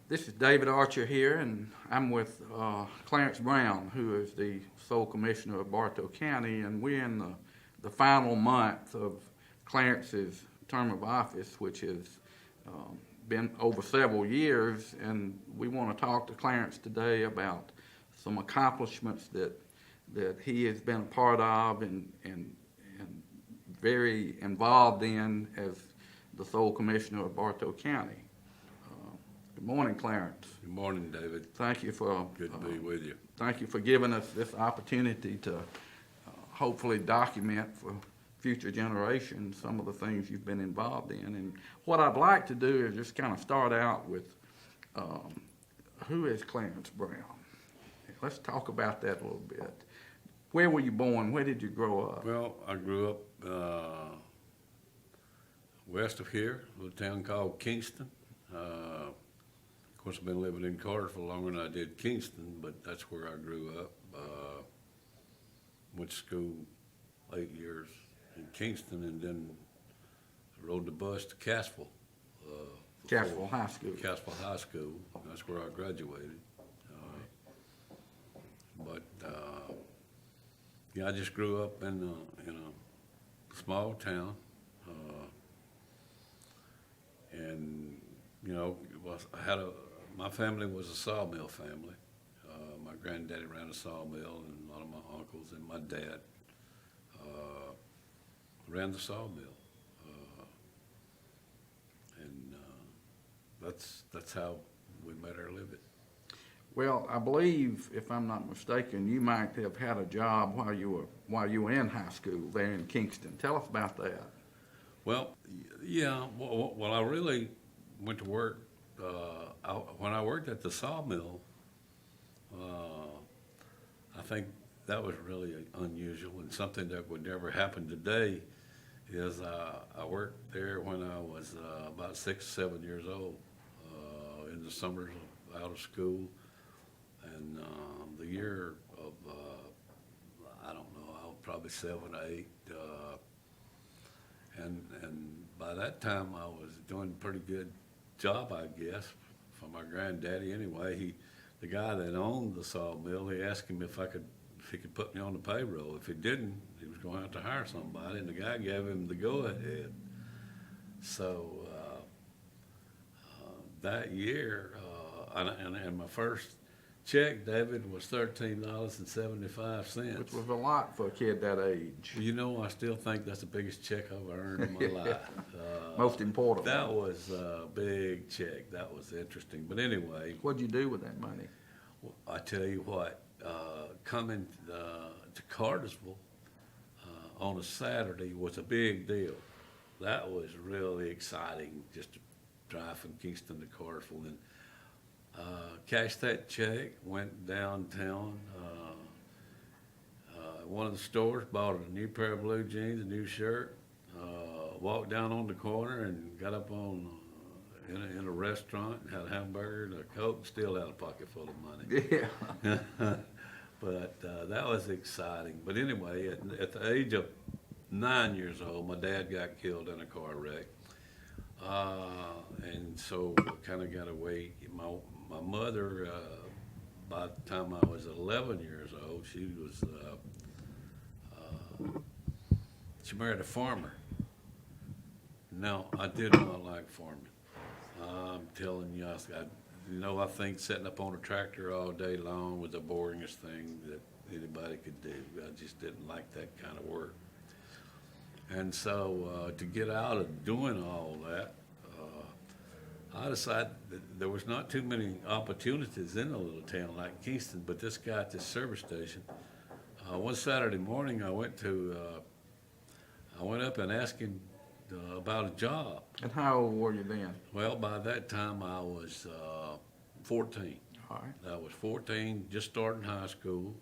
This is David Archer here, and I'm with Clarence Brown, who is the sole commissioner of Bartow County, and we're in the final month of Clarence's term of office, which has been over several years, and we want to talk to Clarence today about some accomplishments that he has been a part of and very involved in as the sole commissioner of Bartow County. Good morning, Clarence. Good morning, David. Thank you for Good to be with you. thank you for giving us this opportunity to hopefully document for future generations some of the things you've been involved in. And what I'd like to do is just kind of start out with who is Clarence Brown? Let's talk about that a little bit. Where were you born? Where did you grow up? Well, I grew up west of here, a little town called Kingston. Of course, I've been living in Cartersville longer than I did Kingston, but that's where I grew up. Went to school 8 years in Kingston, and then rode the bus to Cassville. Cassville High School. Cassville High School. That's where I graduated. Yeah, I just grew up in a small town, and my family was a sawmill family. My granddaddy ran a sawmill, and a lot of my uncles and my dad ran the sawmill, and that's how we made our living. Well, I believe, if I'm not mistaken, you might have had a job while you were in high school there in Kingston. Tell us about that. Well, yeah. Well, I really went to work when I worked at the sawmill. I think that was really unusual and something that would never happen today. Is I worked there when I was about 6 or 7 years old, in the summers out of school. And the year of, I don't know, I was probably 7 or 8. And by that time, I was doing a pretty good job, I guess, for my granddaddy anyway. The guy that owned the sawmill, he asked him if he could put me on the payroll. If he didn't, he was going to have to hire somebody, and the guy gave him the go-ahead. So that year, and my first check, David, was $13.75. Which was a lot for a kid that age. You know, I still think that's the biggest check I've earned in my life. Most important. That was a big check. That was interesting. But anyway. What'd you do with that money? I tell you what, coming to Cartersville on a Saturday was a big deal. That was really exciting, just to drive from Kingston to Cartersville. And cashed that check, went downtown, one of the stores, bought a new pair of blue jeans, a new shirt, walked down on the corner and got up on in a restaurant, had a hamburger and a Coke, still had a pocket full of money. Yeah. But that was exciting. But anyway, at the age of 9 years old, my dad got killed in a car wreck. And so I kind of got away. My mother, by the time I was 11 years old, she married a farmer. No, I did not like farming. I'm telling you, I think setting up on a tractor all day long was the boringest thing that anybody could do. I just didn't like that kind of work. And so to get out of doing all that, I decided that there was not too many opportunities in a little town like Kingston, but this guy at this service station, one Saturday morning I went up and asked him about a job. And how old were you then? Well, by that time I was 14. All right. I was 14, just starting high school.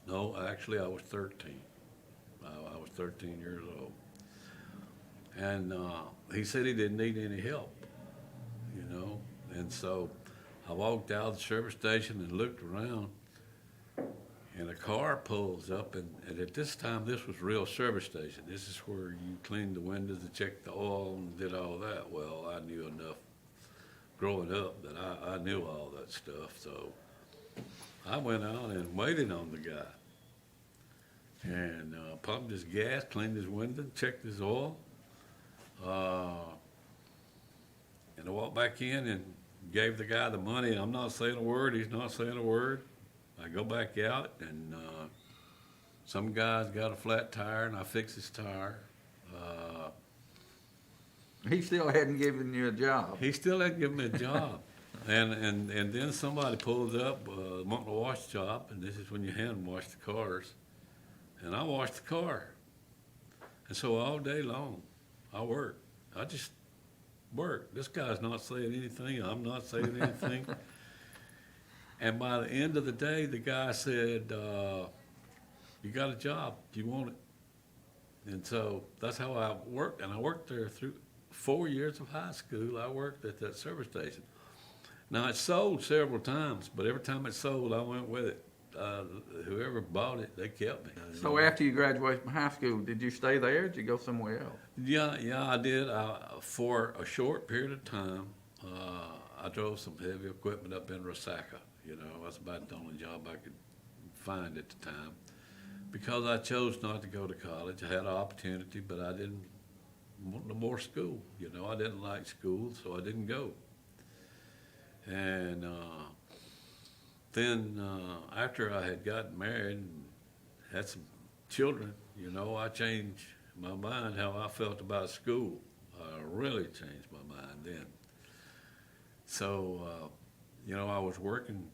No, actually I was 13. I was 13 years old. And he said he didn't need any help, And so I walked out of the service station and looked around, and a car pulls up, and at this time, this was real service station. This is where you cleaned the windows and checked the oil and did all that. Well, I knew enough growing up that I knew all that stuff. So I went out and waited on the guy. And pumped his gas, cleaned his window, checked his oil. And I walked back in and gave the guy the money. I'm not saying a word. He's not saying a word. I go back out, and some guy's got a flat tire, and I fix his tire. He still hadn't given you a job. He still hadn't given me a job. And then somebody pulls up, wanting to wash the job, and this is when you hand wash the cars. And I washed the car. And so all day long, I worked. I just worked. This guy's not saying anything. I'm not saying anything. And by the end of the day, the guy said, you got a job. Do you want it? And so that's how I worked. And I worked there through 4 years of high school. I worked at that service station. Now, it sold several times, but every time it sold, I went with it. Whoever bought it, they kept me. So after you graduated from high school, did you stay there or did you go somewhere else? Yeah, I did. For a short period of time, I drove some heavy equipment up in Resaca. You know, that's about the only job I could find at the time. Because I chose not to go to college. I had an opportunity, but I didn't want no more school. You know, I didn't like school, so I didn't go. And then after I had gotten married and had some children, you know, I changed my mind how I felt about school. I really changed my mind then. So, you know, I was working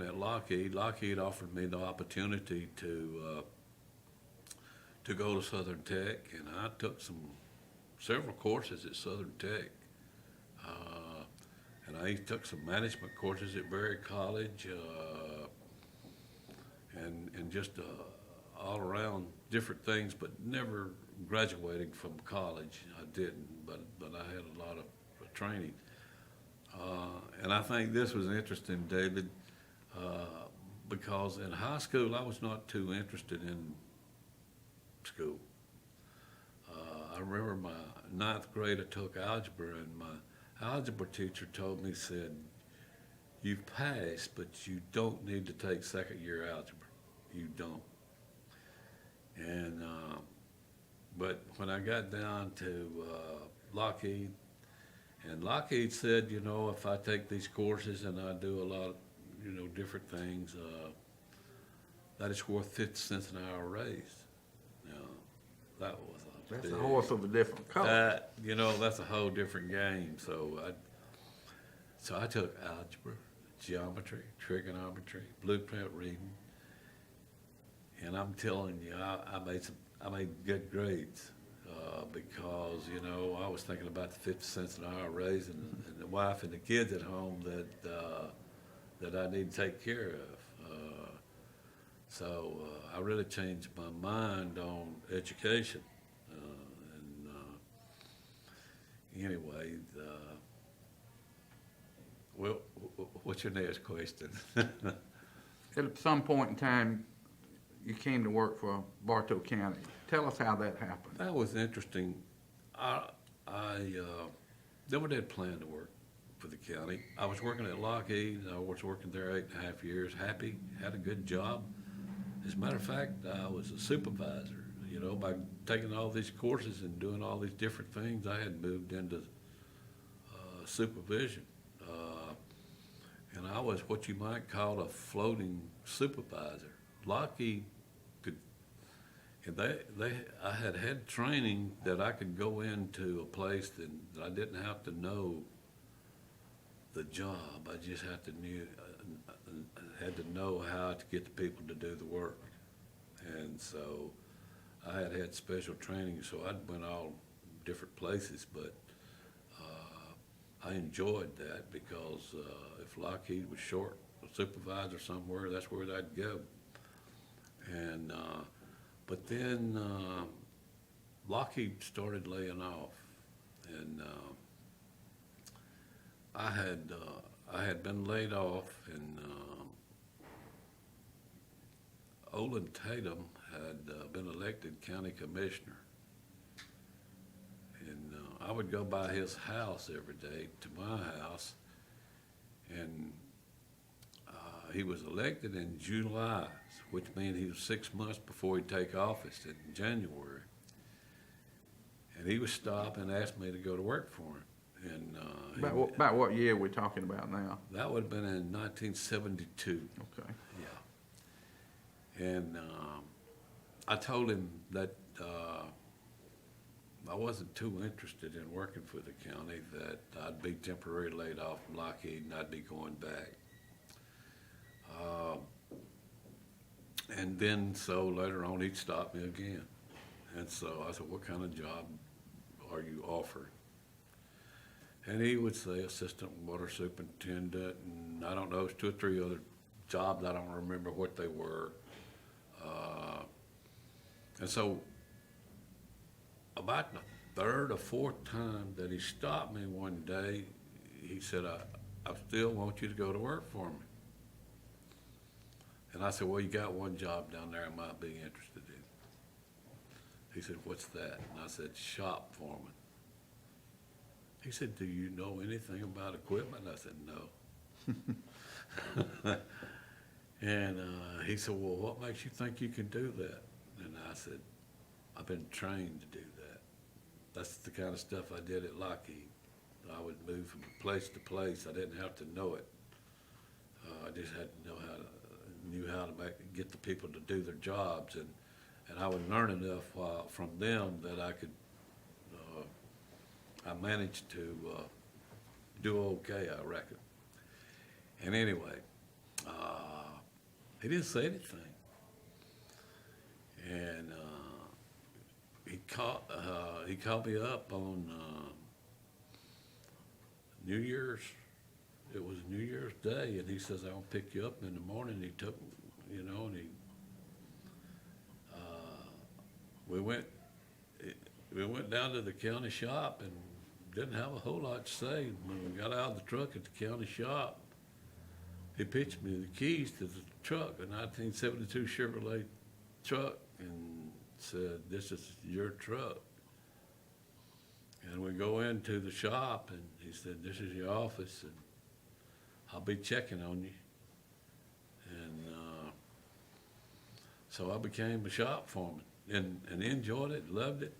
at Lockheed. Lockheed offered me the opportunity to go to Southern Tech, and I took several courses at Southern Tech. And I took some management courses at Berry College, and just all around different things, but never graduating from college. I didn't, but I had a lot of training. And I think this was interesting, David, because in high school I was not too interested in school. I remember my ninth grade, I took algebra, and my algebra teacher told me, said, you've passed, but you don't need to take second year algebra. You don't. And, but when I got down to Lockheed, and Lockheed said, you know, if I take these courses and I do a lot of, you know, different things, that is worth 50 cents an hour raise. Now, that was That's a horse of a different color. that, you know, that's a whole different game. So I took algebra, geometry, trigonometry, blueprint reading, and I'm telling you, I made good grades because, you know, I was thinking about the 50 cents an hour raise and the wife and the kids at home that I need to take care of. So I really changed my mind on education. Anyway, well, what's your next question? At some point in time, you came to work for Bartow County. Tell us how that happened. That was interesting. I never did plan to work for the county. I was working at Lockheed. I was working there 8.5 years, happy, had a good job. As a matter of fact, I was a supervisor. You know, by taking all these courses and doing all these different things, I had moved into supervision. And I was what you might call a floating supervisor. Lockheed could, and I had training that I could go into a place that I didn't have to know the job. I just had to know how to get the people to do the work. And so I had special training, so I went all different places, but I enjoyed that because if Lockheed was short a supervisor somewhere, that's where I'd go. And but then Lockheed started laying off, and I had been laid off, and Olin Tatum had been elected county commissioner, and I would go by his house every day to my house, and he was elected in July, which means he was 6 months before he'd take office in January. And he would stop and ask me to go to work for him. And About what year we talking about now? that would have been in 1972. Okay. Yeah. And I told him that I wasn't too interested in working for the county, that I'd be temporarily laid off from Lockheed and I'd be going back. And then so later on he'd stop me again. And so I said, what kind of job are you offered? And he would say assistant water superintendent, and I don't know, it's 2 or 3 other jobs. I don't remember what they were. And so about the 3rd or 4th time that he stopped me one day, he said, I still want you to go to work for me. And I said, well, you got one job down there I might be interested in. He said, what's that? And I said, shop foreman. He said, do you know anything about equipment? I said, no. And he said, well, what makes you think you can do that? And I said, I've been trained to do that. That's the kind of stuff I did at Lockheed. I would move from place to place. I didn't have to know it. I just had to know knew how to get the people to do their jobs, and I would learn enough from them that I could. I managed to do okay, I reckon. And anyway, he didn't say anything, and he called me up on New Year's. It was New Year's Day, and he says, I'll pick you up in the morning. He took, and we went down to the county shop and didn't have a whole lot to say. When we got out of the truck at the county shop, he pitched me the keys to the truck, a 1972 Chevrolet truck, and said, this is your truck. And we go into the shop, and he said, this is your office, and I'll be checking on you. And so I became a shop foreman and enjoyed it, loved it.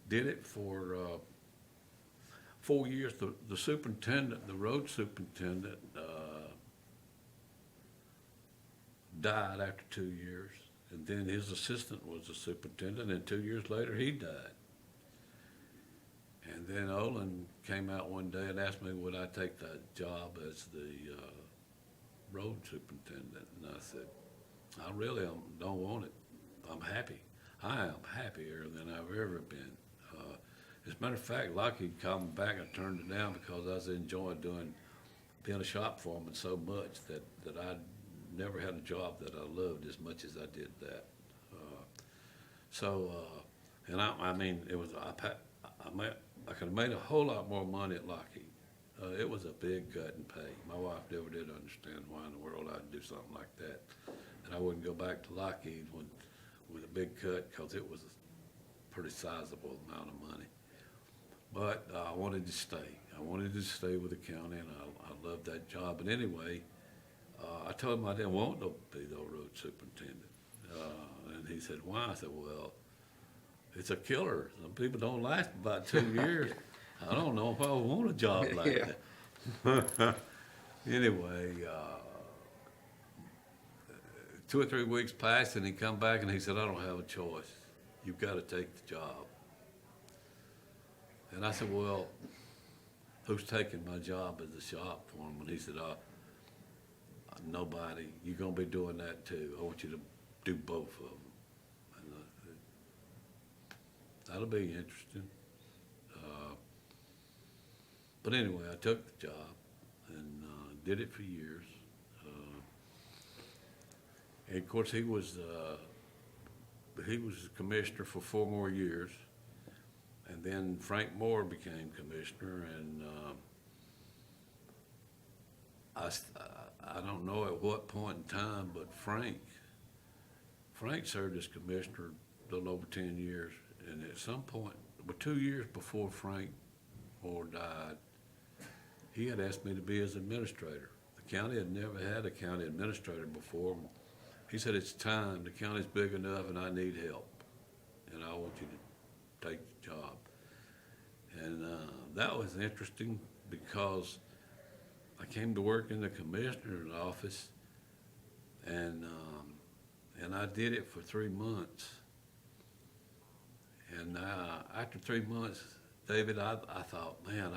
Did it for 4 years. The superintendent, the road superintendent, died after 2 years. And then his assistant was the superintendent, and 2 years later he died. And then Olin came out one day and asked me would I take that job as the road superintendent. And I said, I really don't want it. I'm happy. I am happier than I've ever been. As a matter of fact, Lockheed called me back. I turned it down because I was enjoying being a shop foreman so much that I never had a job that I loved as much as I did that. And I mean, it was I could have made a whole lot more money at Lockheed. It was a big cut in pay. My wife never did understand why in the world I'd do something like that. And I wouldn't go back to Lockheed with a big cut because it was a pretty sizable amount of money. But I wanted to stay. I wanted to stay with the county, and I loved that job. But anyway, I told him I didn't want to be the road superintendent. And he said, why? I said, well, it's a killer. Some people don't last about 2 years. I don't know if I want a job like that. Anyway, 2 or 3 weeks passed, and he come back and he said, I don't have a choice. You've got to take the job. And I said, well, who's taking my job as a shop foreman? He said, nobody. You're going to be doing that too. I want you to do both of them. And I said, that'll be interesting. But anyway, I took the job and did it for years. And of course, he was commissioner for 4 more years. And then Frank Moore became commissioner, and I don't know at what point in time, but Frank served as commissioner a little over 10 years and at some point, but 2 years before Frank Moore died, he had asked me to be his administrator. The county had never had a county administrator before. He said, it's time, the county's big enough and I need help, and I want you to take the job. And that was interesting because I came to work in the commissioner's office, and I did it for 3 months. And after 3 months, David, I thought, man,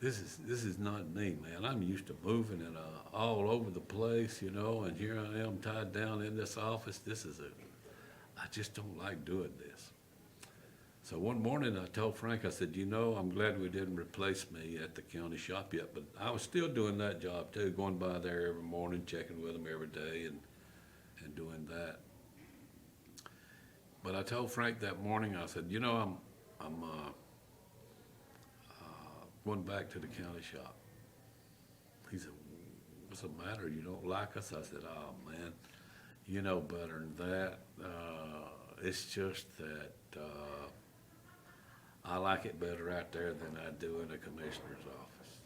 this is not me, man. I'm used to moving and all over the place, you know, and here I am tied down in this office. I just don't like doing this. So one morning I told Frank, I said, you know, I'm glad we didn't replace me at the county shop yet, but I was still doing that job too, going by there every morning, checking with them every day and doing that. But I told Frank that morning, I said, you know, I'm going back to the county shop. He said, what's the matter? You don't like us? I said, oh man, you know better than that. It's just that I like it better out there than I do in the commissioner's office.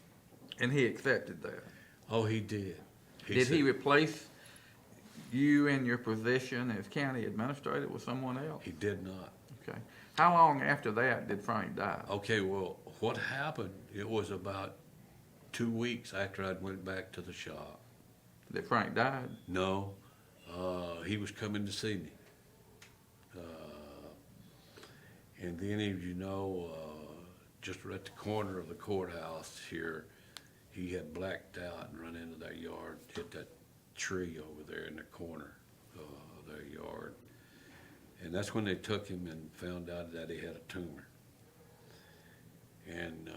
And he accepted that. Oh, he did. Did he replace you in your position as county administrator with someone else? He did not. Okay. How long after that did Frank die? Okay, well, what happened, it was about 2 weeks after I went back to the shop. That Frank died? No, he was coming to see me. And then, as you know, just at the corner of the courthouse here, he had blacked out and run into that yard, hit that tree over there in the corner of their yard. And that's when they took him and found out that he had a tumor. And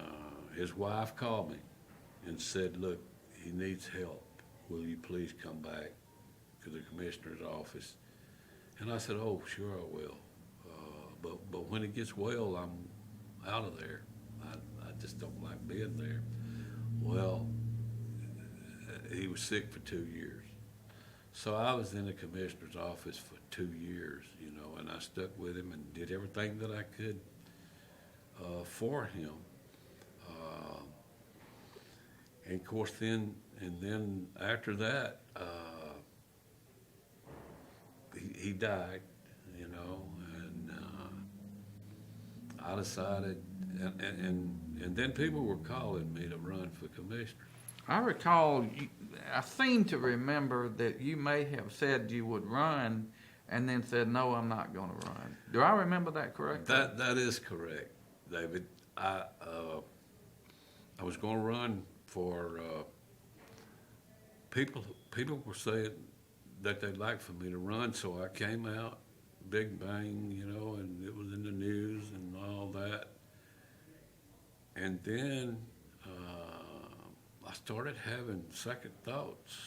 his wife called me and said, look, he needs help. Will you please come back to the commissioner's office? And I said, oh, sure I will. But when it gets well, I'm out of there. I just don't like being there. Well, he was sick for 2 years. So I was in the commissioner's office for 2 years, you know, and I stuck with him and did everything that I could for him. And of course, then after that, he died, you know, and I decided, and then people were calling me to run for commissioner. I recall, I seem to remember that you may have said you would run and then said, no, I'm not going to run. Do I remember that correctly? That is correct, David. I was going to run for, people were saying that they'd like for me to run, so I came out, big bang, you know, and it was in the news and all that. And then I started having second thoughts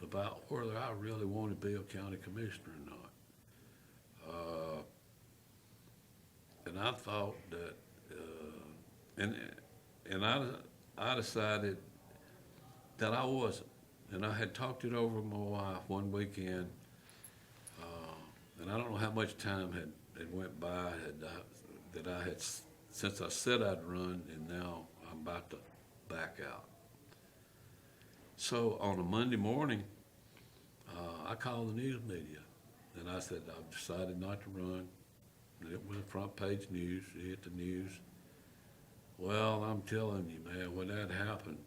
about whether I really wanted to be a county commissioner or not. And I thought that, and I decided that I wasn't. And I had talked it over with my wife one weekend, and I don't know how much time had went by that I had, since I said I'd run, and now I'm about to back out. So on a Monday morning, I called the news media, and I said, I've decided not to run. And it was front page news, it hit the news. Well, I'm telling you, man, when that happened,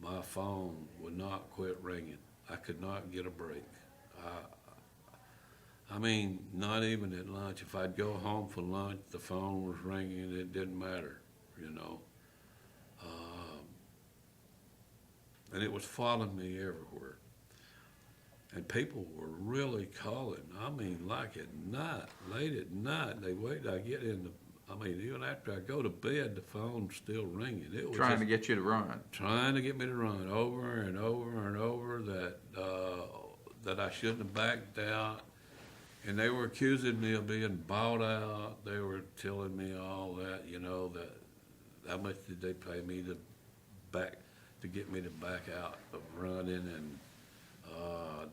my phone would not quit ringing. I could not get a break. I mean, not even at lunch. If I'd go home for lunch, the phone was ringing. It didn't matter, you know. And it was following me everywhere. And people were really calling. I mean, like at night, late at night, they wait. I get in the, I mean, even after I go to bed, the phone's still ringing. It was trying to get you to run. Trying to get me to run over and over and over that I shouldn't have backed out. And they were accusing me of being bought out. They were telling me all that, you know, that how much did they pay me to get me to back out of running, and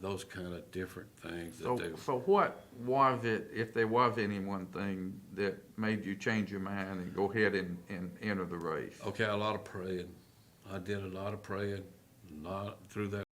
those kind of different things that So, they. so what was it, if there was any one thing that made you change your mind and go ahead and enter the race? Okay, a lot of praying. I did a lot of praying, not through that